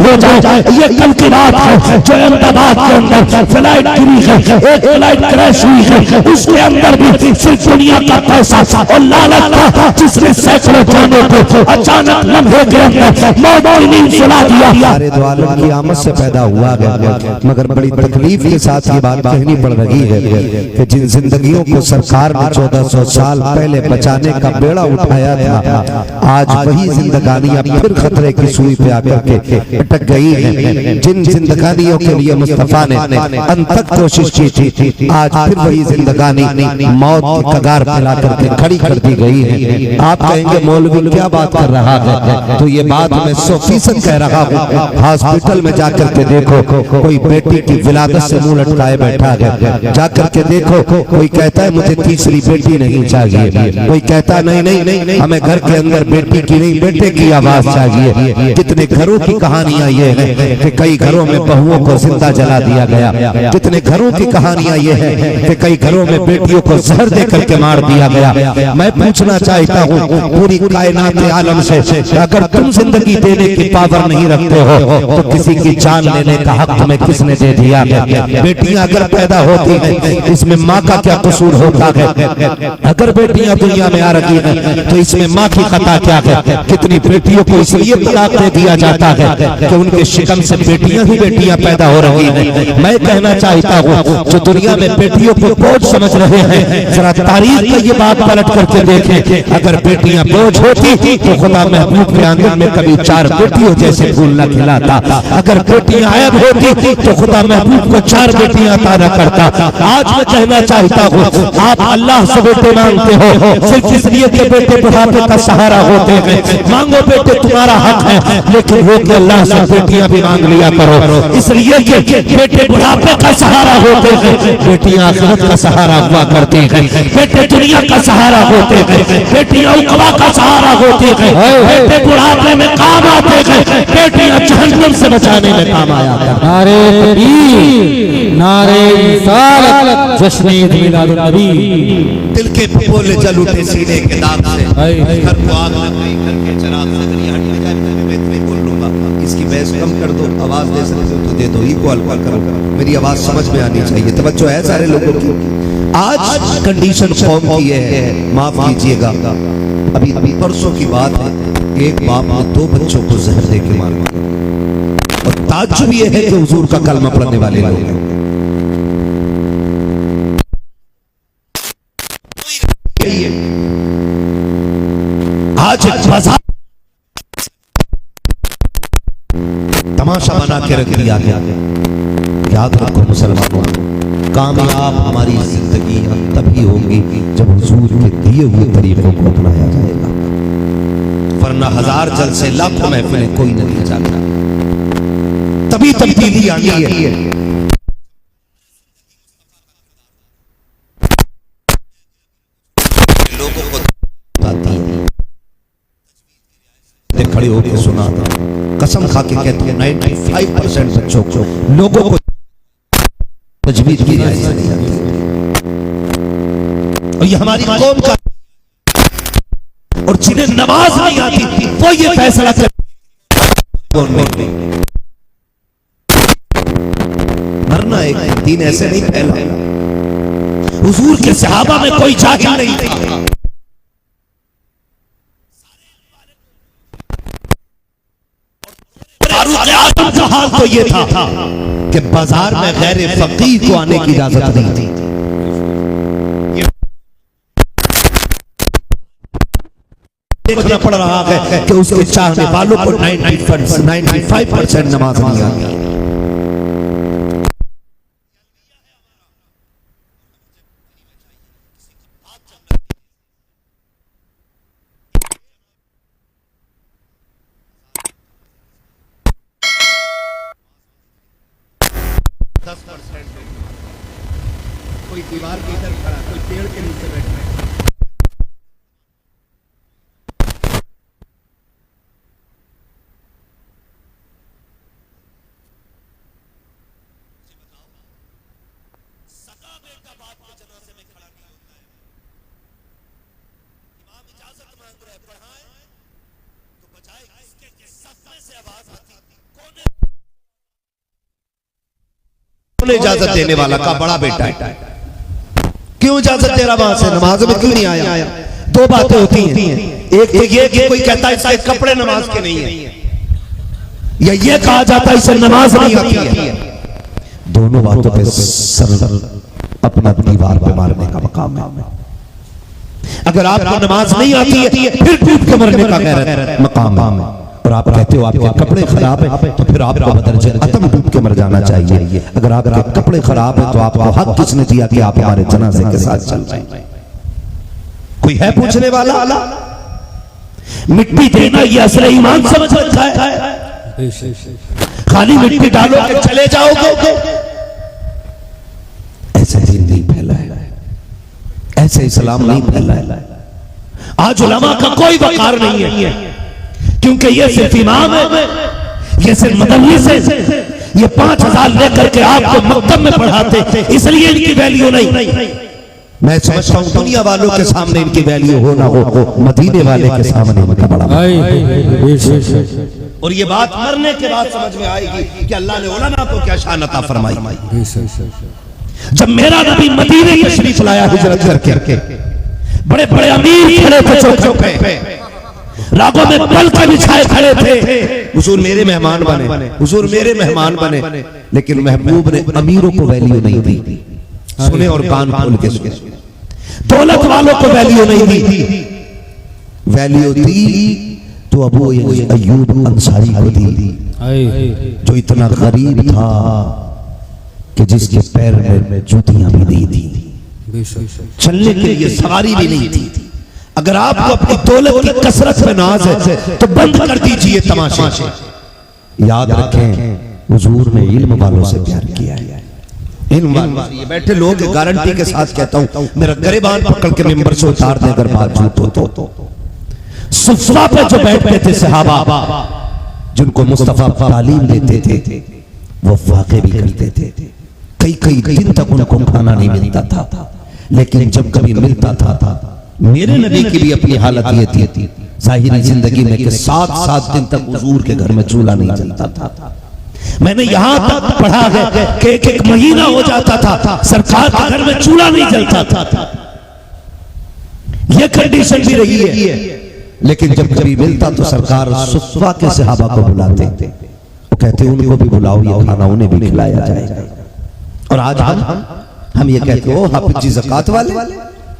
हो जाए। ये कल की बात है जो अहमदाबाद के अंदर फ्लाइट गिरी है, एक फ्लाइट क्रैश हुई है, उसके अंदर भी सिर्फ दुनिया का पैसा और लालच था जिसने सैकड़ों जानों को अचानक लम्हे के अंदर मौत की नींद सुला दिया। सारे दो आलम की आमद से पैदा हुआ गया, मगर बड़ी तकलीफ के साथ ये बात कहनी पड़ रही है कि जिन जिंदगियों को सरकार ने 1400 साल पहले बचाने का बेड़ा उठाया था, आज वही जिंदगानियां फिर खतरे की सुई पे आकर के अटक गई हैं। जिन जिंदगानियों के लिए मुस्तफा ने अनथक कोशिश की थी, आज फिर वही जिंदगानी मौत की कगार पे ला करके खड़ी कर दी गई है। आप कहेंगे मौलवी क्या बात कर रहा है, तो ये बात मैं 100% कह रहा हूँ। हॉस्पिटल में जाकर के देखो, कोई बेटी की विलादत से मुंह लटकाए बैठा है। जाकर के देखो, कोई कहता है मुझे तीसरी बेटी नहीं चाहिए, कोई कहता नहीं नहीं नहीं हमें घर के अंदर बेटी की नहीं बेटे की आवाज चाहिए। कितने घरों की कहानियां ये है कि कई घरों में बहुओं को जिंदा जला दिया गया। कितने घरों की कहानियां ये है कि कई घरों में बेटियों को जहर दे करके मार दिया गया। मैं पूछना चाहता हूँ पूरी कायनात आलम से, अगर तुम जिंदगी देने की पावर नहीं रखते हो तो किसी की जान लेने का हक तुम्हें किसने दे दिया? बेटियां अगर पैदा होती हैं इसमें माँ का क्या कसूर होता है? अगर बेटियां दुनिया में आ रही हैं तो इसमें माँ की खता क्या है? कितनी बेटियों को इसलिए तलाक दे दिया जाता है कि उनके शिकम से बेटियां ही बेटियां पैदा हो रही हैं। मैं कहना चाहता हूँ जो दुनिया में बेटियों को बोझ समझ रहे हैं, जरा तारीख में ये बात पलट करके देखें। अगर बेटियां बोझ होती तो खुदा महबूब के आंगन में कभी 4 बेटियों जैसे फूल न खिलाता। अगर बेटियां आयब होती तो खुदा महबूब को 4 बेटियां अता न करता। आज मैं कहना चाहता हूँ आप अल्लाह से बेटे मांगते हो सिर्फ इसलिए कि बेटे बुढ़ापे का सहारा होते हैं। मांगो बेटे, तुम्हारा हक है, लेकिन वो कि अल्लाह से बेटियां भी मांग लिया करो, इसलिए कि बेटे बुढ़ापे का सहारा होते हैं, बेटियां आखिरत का सहारा हुआ करती हैं। बेटे दुनिया का सहारा होते हैं, बेटियां उकवा का सहारा होती हैं। बेटे बुढ़ापे में काम आते हैं, बेटियां जहन्नम से बचाने में काम आया करती हैं। नारे तकबीर, नारे रिसालत, जश्न मिलादुन नबी। दिल के बोले जल उठे सीने के दाग से, घर को आग लग गई, घर के चिराग से दुनिया हट जाए, मैं तुम्हें बोल लूंगा। इसकी बहस कम कर दो, आवाज दे सकते हो तो दे दो, इक्वल करो, मेरी आवाज समझ में आनी चाहिए। तवज्जो है सारे लोगों की। आज कंडीशन कौम की है, माफ कीजिएगा, अभी परसों की बात है, एक बाप ने 2 बच्चों को जहर दे के मारा। और ताज्जुब ये है कि हुजूर का कलमा पढ़ने वाले लोग हैं। आज बाजार तमाशा बना के रख दिया गया। याद रखो मुसलमानों, कामयाब हमारी जिंदगी तभी होगी जब हुजूर के दिए हुए तरीकों को अपनाया जाएगा, वरना 1000 जलसे लाखों महफिलें कोई नहीं जाता। तभी तब्दीली आनी है। लोगों को खड़े होकर सुना, कसम खा के कहते हैं 95% बच्चों को, लोगों को तजवीज की रियायत नहीं आती। और ये हमारी कौम का, और जिन्हें नमाज नहीं आती वो ये फैसला कर, मरना एक दीन ऐसे नहीं फैला। हुजूर के सहाबा में कोई जाहिल नहीं था। आजम का हाल तो ये था कि बाजार में गैर फकीह को आने की इजाजत नहीं थी। देखना पड़ रहा है कि उसके चाहने वालों को 95% नमाज नहीं आती। कोई दीवार के इधर खड़ा, कोई पेड़ के नीचे बैठ रहा है। सगा बेटा बाप के जनाजे में खड़ा नहीं होता है। इमाम इजाजत मांग रहे पढ़ाएं तो बजाय इसके सदमे से आवाज आती कोने कौन इजाजत देने वाला? का बड़ा बेटा है। क्यों इजाजत दे रहा वहां से? नमाज में क्यों नहीं आया? दो बातें होती हैं, एक तो ये कि कोई कहता है इसके कपड़े नमाज के नहीं है, या ये कहा जाता है इसे नमाज नहीं आती है। दोनों बातों पे सर अपना दीवार पे मारने का मकाम है। अगर आपको नमाज नहीं आती है फिर टूट के मरने का गैरत मकाम है। और आप कहते हो आपके कपड़े खराब है तो फिर आपको बदरजे अतम डूब के मर जाना चाहिए। अगर आपके कपड़े खराब है तो आपको हक किसने दिया कि आप हमारे जनाजे के साथ चल रहे? कोई है पूछने वाला? मिट्टी देना ये असले ईमान समझ रखा है। खाली मिट्टी डालो के चले जाओगे, ऐसा दिन नहीं फैला है, ऐसे इस्लाम नहीं फैला है। आज उलमा का कोई वकार नहीं है, क्योंकि ये सिर्फ इमाम है, ये सिर्फ मुदल्लिस है, ये 5000 लेकर के आपको मकतब में पढ़ाते, इसलिए इनकी वैल्यू नहीं। मैं समझता हूं दुनिया वालों के सामने इनकी वैल्यू हो ना हो, मदीने वाले के सामने इनका बड़ा। और ये बात मरने के बाद समझ में आएगी कि अल्लाह ने उलमा को क्या शान अता फरमाई। जब मेरा नबी मदीने तशरीफ लाया हिजरत करके, बड़े बड़े अमीर खड़े थे चौकों पे, रागों में पल के बिछाए खड़े थे, हुजूर मेरे मेहमान बने, हुजूर मेरे मेहमान बने। लेकिन महबूब ने अमीरों को वैल्यू नहीं दी। सुने और कान खोल के सुने। दौलत वालों को वैल्यू नहीं दी, वैल्यू दी तो अबू अय्यूब अंसारी को दी, जो इतना गरीब था कि जिसके पैर में जूतियां भी नहीं थी, चलने के लिए सवारी भी नहीं थी। अगर आपको अपनी दौलत की कसरत में नाज है तो बंद कर दीजिए तमाशे। याद रखें हुजूर ने इल्म वालों से प्यार किया है। ये बैठे लोग गारंटी के साथ कहता हूं, मेरा गरेबान पकड़ के मिंबर से उतार दे अगर बात झूठ हो तो। सुफ़ा पे जो बैठते थे सहाबा, जिनको मुस्तफा तालीम देते थे, वो वाक़े भी करते थे। कई दिन तक उनको खाना नहीं मिलता था, लेकिन जब कभी मिलता था, मेरे नबी की भी अपनी हालत ये थी ज़ाहिरी जिंदगी में कि 7 दिन तक हुजूर के घर में चूल्हा नहीं जलता था। मैंने यहां तक पढ़ा है कि एक महीना हो जाता था सरकार के घर में चूल्हा नहीं जलता था। यह कंडीशन भी रही है। लेकिन जब कभी मिलता तो सरकार सुफ़ा के सहाबा को बुलाते, वो कहते उनको भी बुलाओ, ये खाना उन्हें भी खिलाया जाएगा। और आज हम ये कहते हो हाफिज जी ज़कात वाले,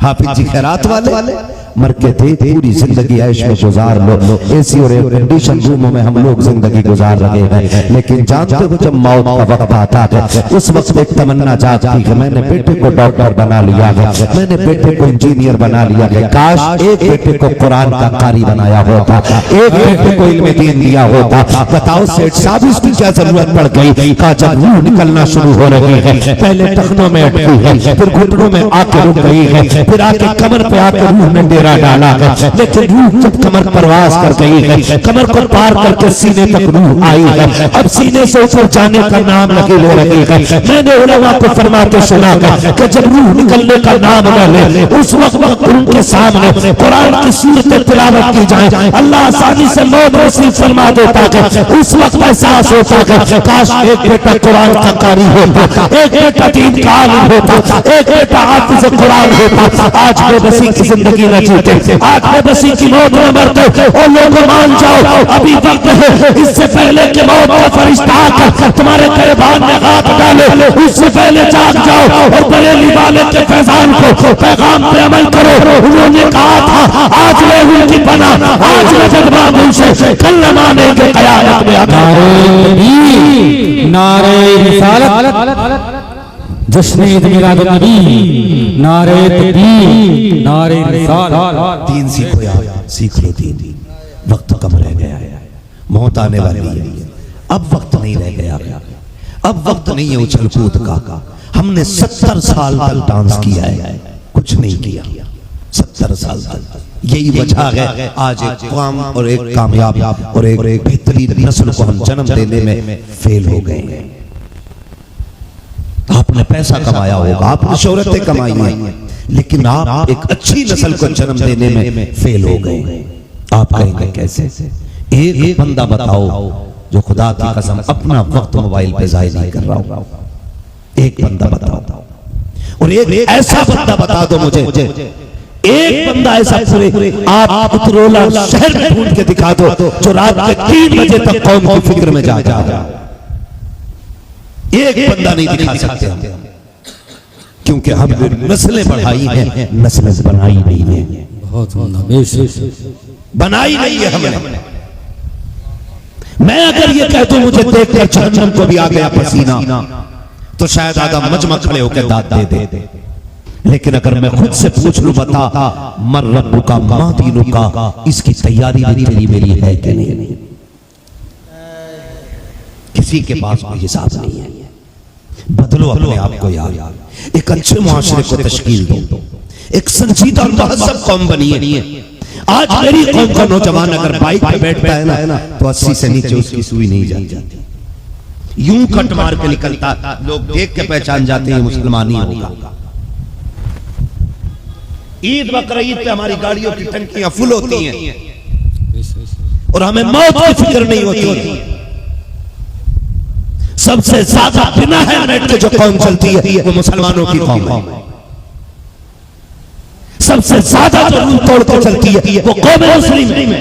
हाफिज जी खैरात वाले, मर के थे पूरी जिंदगी ऐश में गुजार लो, एसी और एयर कंडीशन रूमों में हम लोग जिंदगी गुजार रहे हैं। लेकिन जानते हो जब मौत का वक्त आता है उस वक्त एक तमन्ना जाती है, मैंने बेटे को डॉक्टर बना लिया है, मैंने बेटे को इंजीनियर बना लिया है, काश एक बेटे को कुरान का कारी बनाया होता, एक बेटे को इल्म दीन दिया होता। बताओ सेठ साहब इसकी क्या जरूरत पड़ गई? का जब रूह निकलना शुरू हो रही है, पहले टखनों में अटकी है, फिर घुटनों में आके रुक गई है, फिर आके कमर पे आके रूह ने डेरा डाला है, लेकिन रूह जब कमर परवास कर गई है, कमर को पार करके सीने तक रूह आई है, अब सीने से ऊपर जाने का नाम नहीं ले रही है। मैंने उलमा को फरमाते सुना कि जब रूह निकलने का नाम न ले उस वक्त उनके सामने कुरान की सूरतें तिलावत की जाए, अल्लाह आसानी से मौत नसीब फरमा देता है। उस वक्त एहसास होता है काश एक बेटा कुरान का कारी होता, एक बेटा दीन का आलिम होता, एक बेटा हाफिज़ कुरान होता। आज बेबसी की जिंदगी न जीते, आज बेबसी की मौत में मरते। और लोगों मान जाओ अभी वक्त है, इससे पहले कि मौत का फरिश्ता आकर तुम्हारे गिरबान में हाथ डाले, उससे पहले जाग जाओ और बरेली वाले के फैजान को पैगाम पे अमल करो। उन्होंने कहा था आज वे उनकी बना, आज वे जज्बात उनसे कल न मानेंगे क़यामत में। नारे रिसालत, जश्न ईद मिलाद नबी, नारे तकबीर, नारे रिसालत। दीन सीखो यार, सीख लो दीन। वक्त कम रह गया है, मौत आने वाली है, अब वक्त नहीं रह गया, अब वक्त नहीं है उछल कूद का। हमने 70 साल तक डांस किया है, कुछ नहीं किया 70 साल तक। यही वजह है आज एक कौम और एक कामयाब और एक बेहतरीन नस्ल को हम जन्म देने में फेल हो गए हैं। आपने पैसा कमाया होगा, आपने शोहरतें कमाई हैं, लेकिन आप एक अच्छी नस्ल को जन्म देने में फेल हो गए। आप कहेंगे कैसे? एक बंदा बताओ जो खुदा की कसम अपना वक्त मोबाइल पे जाया नहीं कर रहा हो, एक बंदा बताओ, और एक ऐसा बंदा बता दो मुझे, एक बंदा ऐसा पूरे आप उतरोला शहर में ढूंढ के दिखा दो जो रात के 3 बजे तक कौम की फिक्र में जा जा। एक बंदा नहीं दिखा सकते हम, क्योंकि हम नस्लें बढ़ाई हैं, नस्लें बनाई नहीं है। बहुत बनाई नहीं है हमने। मैं अगर ये कह दूं मुझे देखकर जहन्नम को भी आ गया पसीना, तो शायद आधा मजमा खड़े होकर दाद दे दे। लेकिन अगर मैं खुद से पूछ लूं, बता मर रब्बु का मा दीनु का, इसकी तैयारी भी तेरी मेरी है कि नहीं? किसी के पास कोई हिसाब नहीं है। बदलो अपने आप को यार, एक अच्छे मुआशरे को तश्कील दो, एक संजीदा और महज़ब कौम बनिए। आज मेरी कौम का नौजवान अगर बाइक पे बैठता है ना, तो 80 से नीचे उसकी सुई नहीं जाती, यूं कट मार के निकलता, लोग देख के पहचान जाते हैं मुसलमान ही होगा। ईद बकरीद पे हमारी गाड़ियों की टंकियां फुल होती हैं और हमें मौत की फिक्र नहीं होती। सबसे ज्यादा बिना हेलमेट के जो कौम चलती है वो मुसलमानों की कौम है। सबसे ज्यादा जो रूल तोड़ कर चलती है वो कौम मुस्लिम है।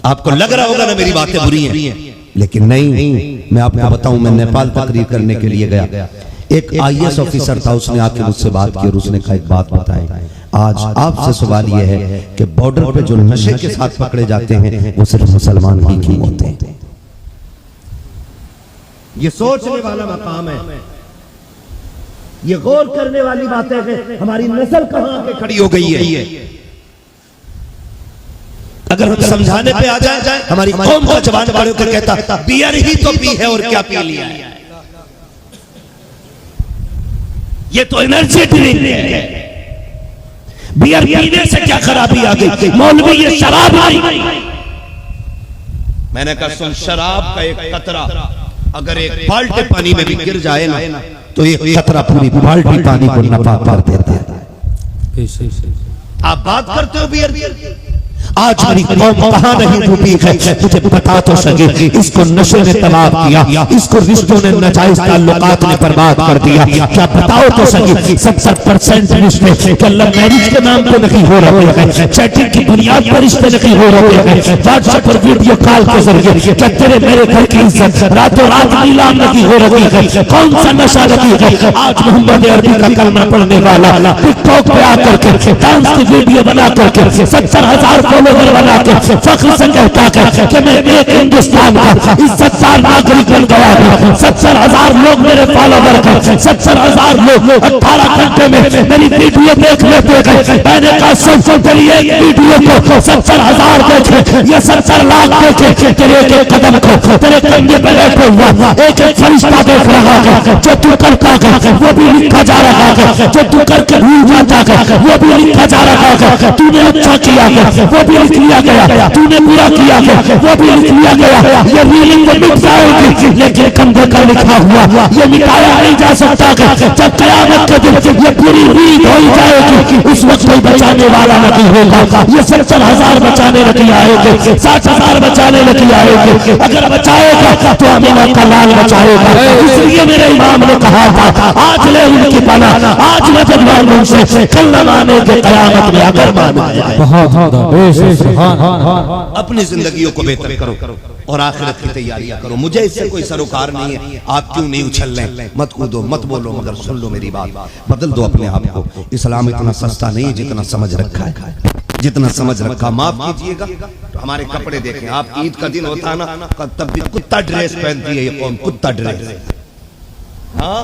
आपको लग रहा होगा ना मेरी बातें बुरी हैं, लेकिन नहीं, मैं आपको बताऊं, मैं नेपाल तकरीर करने के लिए गया, एक IAS ऑफिसर था, उसने आके मुझसे बात की और उसने कहा एक बात बताई, आज आपसे सवाल यह है कि बॉर्डर पे जो नशे के साथ पकड़े जाते हैं वो सिर्फ मुसलमान ही क्यों होते हैं? ये सोचने वाला मकाम है, ये गौर करने वाली बात है कि हमारी नस्ल कहां के खड़ी हो गई है। अगर हम समझाने पे आ जाए, हमारी कौम का जवान बड़े होकर कहता बियर ही तो पी है और क्या पी लिया है, ये तो एनर्जी ड्रिंक है, बियर पीने से क्या खराबी आ गई? मौलवी ये शराब आई। मैंने कहा सुन, शराब का एक कतरा अगर एक बाल्टी पानी में भी गिर जाए ना, तो एक कतरा पूरी बाल्टी पानी को नापाक कर देता है। आप बात करते हो बियर की, आज मेरी कौम कहां नहीं डूबी है, मुझे बता तो सके। इसको नशे ने तबाह किया, इसको रिश्तों ने, नाजायज ताल्लुकात ने बर्बाद कर दिया। क्या बताओ तो सके 70% रिश्ते क्या लव मैरिज के नाम पे नहीं हो रहे हैं, चैटिंग की बुनियाद पर रिश्ते नहीं हो रहे हैं, व्हाट्सएप पर वीडियो कॉल के जरिए क्या तेरे मेरे घर की इज्जत रातों रात नीलाम नहीं हो रही है? कौन सा नशा लगी है? आज मोहम्मद अरबी का कलमा पढ़ने वाला टिकटॉक पे आकर के डांस की वीडियो बना करके 70,000 फॉलोवर बना के फख्र से कहता है कि मैं एक हिंदुस्तान का इज्जतदार नागरिक बन गया हूं। 70,000 लोग मेरे फॉलोवर हैं, 70,000 लोग 18 घंटे में मेरी वीडियो देख लेते हैं। मैंने कहा सुन, तेरी एक वीडियो को 70,000 देखे या 70 लाख देखे, तेरे एक कदम को तेरे कंधे पे बैठे हुआ एक फरिश्ता देख रहा है। जो तू करता है वो भी लिखा जा रहा है, जो तू करके भूल जाता है वो भी लिखा जा रहा है। तूने अच्छा किया है वो भी लिख लिया गया, तूने बुरा किया है वो भी लिख लिया गया। ये रीलिंग तो मिट जाएगी, लेकिन कंधे का लिखा हुआ ये मिटाया नहीं जा सकता। जब कयामत के दिन ये पूरी रीत हो जाएगी, उस वक्त कोई बचाने वाला नहीं होगा। ये 70,000 बचाने नहीं आएंगे, 60,000 बचाने नहीं आएंगे। अगर बचाएगा तो अमीना का लाल बचाएगा। इसलिए मेरे इमाम ने कहा था आज ले उनकी पनाह, आज मैं जब मानूं से कल न माने के कयामत में अगर माना जाए। अपनी जिंदगियों को बेहतर करो और आखिरत की तैयारियां करो। मुझे इससे कोई सरोकार नहीं है, आप क्यों नहीं उछल रहे? मत कूदो, मत बोलो, मगर सुन लो मेरी बात, बदल दो अपने आप को। इस्लाम इतना सस्ता नहीं है जितना समझ रखा है, जितना समझ रखा। माफ कीजिएगा, तो हमारे कपड़े देखें आप, ईद का दिन होता है ना, तब भी कुत्ता ड्रेस पहनती है ये कौन, कुत्ता ड्रेस। हाँ,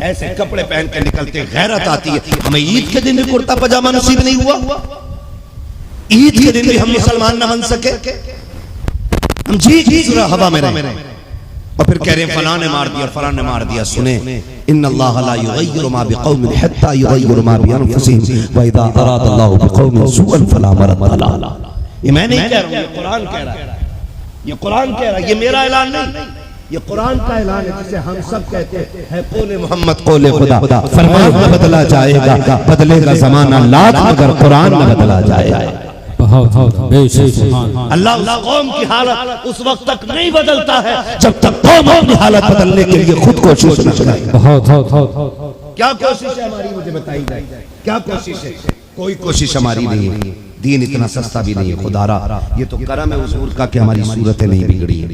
ऐसे कपड़े पहन के निकलते, गैरत आती है। हमें ईद के दिन भी कुर्ता पजामा नसीब नहीं हुआ, ईद के दिन भी हम मुसलमान न बन सके। हम जी हवा में रहे और फिर कह रहे हैं फलां ने मार दिया, फलां ने मार दिया। सुने, इन्नल्लाह ला युगय्यिरु मा बिक़ौमिन हत्ता युगय्यिरु मा बिअनफुसिहिम व इज़ा अरादल्लाहु बिक़ौमिन सूअन फला मरद लह। ये मैं नहीं कह रहा हूं, ये कुरान कह रहा है, ये कुरान कह रहा है, ये मेरा ऐलान नहीं, ये कुरान का ऐलान है जिसे हम सब कहते हैं कौले मोहम्मद कौले खुदा। फरमान न बदला जाएगा, बदलेगा जमाना लाख मगर कुरान न बदला जाएगा। बेशक सुभान अल्लाह। अल्लाह उस कौम की हालत उस वक्त तक नहीं बदलता है जब तक कौम अपनी हालत बदलने के लिए खुद कोशिश न करे। क्या कोशिश है हमारी, मुझे बताई जाए, क्या कोशिश है? कोई कोशिश हमारी नहीं है। दीन इतना सस्ता भी नहीं है खुदारा। ये तो करम है हुजूर का कि हमारी सूरतें नहीं बिगड़ी है।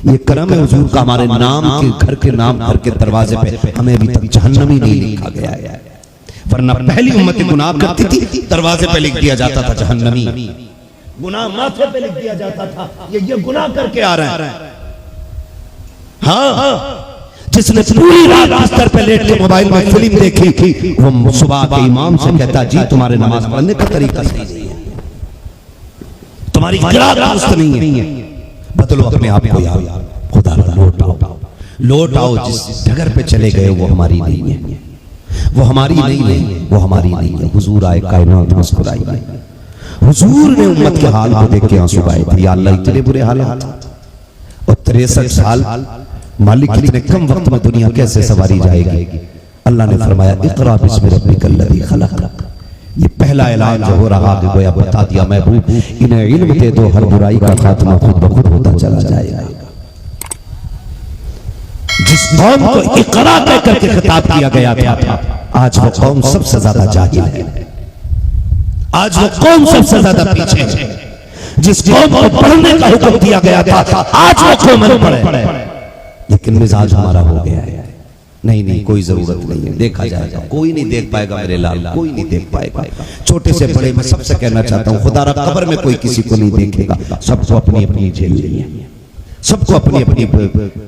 ये करम है हुजूर का हमारे नाम के घर के नाम घर के दरवाजे पे हमें अभी तक जहन्नम ही नहीं लिखा गया है। वरना पहली उम्मत गुनाह करती थी, दरवाजे पे लिख दिया जाता था जहन्नमी, गुनाह माथे पे लिख दिया जाता था ये गुनाह करके आ रहा है। हाँ, जिसने पूरी रात बिस्तर पे लेट के मोबाइल में फिल्म देखी वो सुबह के इमाम से कहता जी तुम्हारे नमाज पढ़ने का तरीका सही नहीं है, तुम्हारी किरात दुरुस्त नहीं है, बदलो अपने आप को यार, खुदा लौट आओ। जिस जगह पे चले गए वो हमारी नहीं है, वो हमारी नहीं है, वो हमारी नहीं है। हुजूर आए, कायनात मुस्कुराई। हुजूर ने उम्मत के हाल को देख के आंसू बहाए थे। या अल्लाह इतने बुरे हाल और 63 साल मालिक इतने कम वक्त में दुनिया कैसे सवारी जाएगी? अल्लाह ने फरमाया इक़रा बिस्मि रब्बिकल लज़ी खलक़। ये पहला ऐलान जो हो रहा है गोया बता दिया महबूब इन्हें इल्म दे दो, हर बुराई का खात्मा खुद ब खुद होता चला जाएगा। जिस कौम को इक़रा कह करके खिताब किया गया था, आज वो कौम सबसे ज्यादा जाहिल है, आज वो कौम सबसे ज्यादा पीछे है। जिस कौम को पढ़ने का हुक्म दिया गया था, आज वो कौम न पढ़े। लेकिन मिजाज हमारा हो गया है, नहीं कोई जरूरत नहीं है, देखा जाएगा, कोई नहीं देख पाएगा मेरे लाल, कोई नहीं देख पाएगा। छोटे से बड़े मैं सबसे कहना चाहता हूँ खुदा कब्र में कोई किसी को नहीं देखेगा, सबको अपनी अपनी झेल लेनी है, सबको अपनी अपनी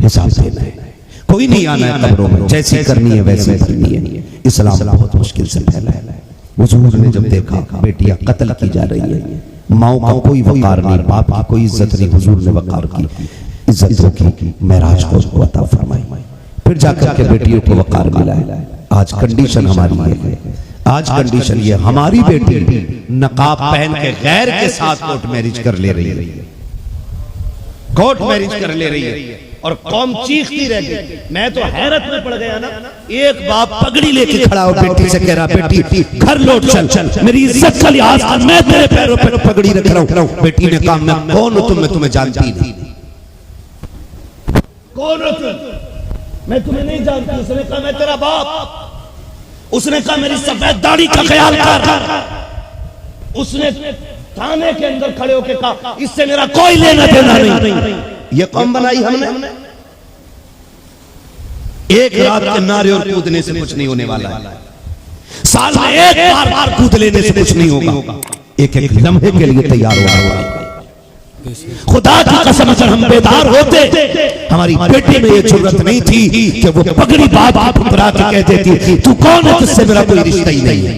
हिसाब देना है। कोई नहीं आना है कब्रों में, जैसी करनी है वैसी करनी है। इस्लाम बहुत मुश्किल से फैला है। हुजूर ने जब देखा बेटियां कत्ल की जा रही है, माओ का कोई वकार नहीं, बाप की कोई इज्जत नहीं, हुजूर ने वकार की, इज्जतों की मेराज को अता फरमाई, फिर जाकर के बेटियों को वकार मिला है। आज कंडीशन हमारी है, आज कंडीशन ये हमारी बेटी नकाब पहन के गैर के साथ कोर्ट मैरिज कर ले रही है, कोर्ट मैरिज कर ले रही है और कौम चीखती रह गई। मैं तो हैरत में पड़ गया ना, एक बाप पगड़ी लेके खड़ा हो बेटी से कह रहा बेटी घर लौट चल, मेरी इज्जत का लिहाज कर, मैं तेरे पैरों पर पगड़ी रख रहा हूं। बेटी ने कहा मैं कौन हूं तुम, मैं तुम्हें जानती नहीं। कौन हो तुम? मैं तुम्हें नहीं जानती। उसने कहा मैं तेरा बाप। उसने कहा मेरी सफेद दाढ़ी का ख्याल कर। उसने थाने के अंदर खड़े होकर कहा इससे मेरा कोई लेना देना नहीं। ये कौम बनाई हमने। एक रात के नारे और कूदने से कुछ नहीं होने वाला है, साल में एक बार कूद लेने से कुछ नहीं होगा, एक एक लम्हे के लिए तैयार होगा। खुदा की कसम अगर हम बेदार होते, हमारी बेटी में ये जरूरत नहीं थी कि वो पगड़ी बाप ठुकरा के कह देती तू कौन है, तुझसे मेरा कोई रिश्ता ही नहीं है।